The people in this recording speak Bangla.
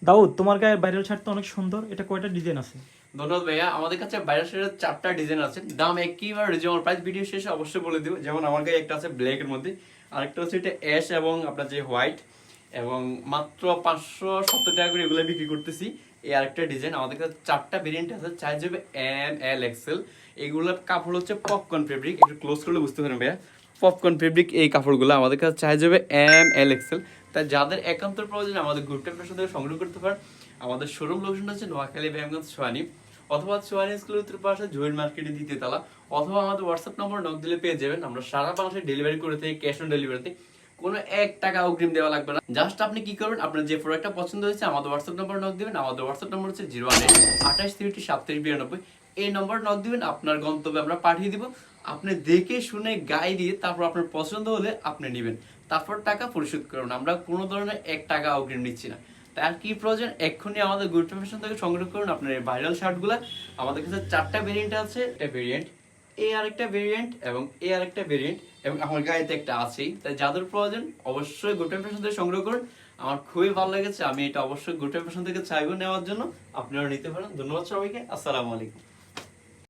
দাউদ, তোমার গায়ে ভাইরাল শার্ট তো অনেক সুন্দর, এটা কয়টা ডিজাইন আছে? ধন্যবাদ ভাইয়া। আমাদের কাছে ভাইরাল শার্টের 4টা ডিজাইন আছে, দাম একেবারে রিজনেবল প্রাইস, ভিডিও শেষে অবশ্যই বলে দিব। যেমন আমার গায়ে একটা আছে ব্ল্যাক এর মধ্যে, আরেকটা হচ্ছে এটা অ্যাশ এবং আপনার যে হোয়াইট, এবং মাত্র 570 টাকা করে এগুলো বিক্রি করতেছি। এই আরেকটা ডিজাইন, আমাদের কাছে 4টা ভেরিয়েন্ট আছে, সাইজ হবে এম এল এক্সেল। এগুলোর কাপড় হচ্ছে পপকর্ন ফেব্রিক, একটু ক্লোজ করলে বুঝতে পারেন ভাইয়া, পপকর্ন ফেব্রিক এই কাপড়গুলো। আমাদের কাছে সাইজ হবে এম এল এক্সেল। তাই যাদের একান্ত প্রয়োজন আমাদের গ্রুপ ফ্যাশন থেকে সংগ্রহ করতে পারেন। আমাদের শোরুম লোকেশন হচ্ছে নোয়াখালী, ব্যায়ামগঞ্জ, সোয়ানি, অথবা সোয়ানি স্কুলের উত্তর পাশে জুয়েল মার্কেটে দ্বিতীয় তলা, অথবা আমাদের হোয়াটসঅ্যাপ নম্বর নক দিলে পেয়ে যাবেন। আমরা সারা বাংলাদেশে ডেলিভারি করে থাকি, ক্যাশ অন ডেলিভারিতে, কোনো 1 টাকা অগ্রিম দেওয়া লাগবে না। জাস্ট আপনি কি করবেন, আপনার যে প্রোডাক্টটা পছন্দ হয়েছে আমাদের হোয়াটসঅ্যাপ নম্বর নক দিবেন। আমাদের হোয়াটসঅ্যাপ নম্বর হচ্ছে 01828 3792। এই নম্বর নক দিবেন, আপনার গন্তব্যে আমরা পাঠিয়ে দিব। আপনি দেখে শুনে গায়ে দিয়ে তারপর আপনার পছন্দ হলে আপনি নেবেন, তারপর টাকা পরিশোধ করবেন। আমরা কোনো ধরনের 1 টাকা অগ্রিম নিচ্ছি না। তার কি প্রয়োজন, এক্ষুনি আমাদের গুড ফ্যাশন থেকে সংগ্রহ করুন আপনার এই ভাইরাল শার্টগুলো। আমাদের কাছে 4টা ভেরিয়েন্ট আছে, একটা ভেরিয়েন্ট, এই আরেকটা ভেরিয়েন্ট, এবং এই আরেকটা ভেরিয়েন্ট, এবং আমার গায়েতে একটা আছেই। তাই যাদের প্রয়োজন অবশ্যই গুড ফ্যাশন থেকে সংগ্রহ করুন। আমার খুবই ভালো লেগেছে, আমি এটা অবশ্যই গুড ফ্যাশন থেকে চাইবো নেওয়ার জন্য, আপনারা নিতে পারেন। ধন্যবাদ সবাইকে, আসসালামু আলাইকুম।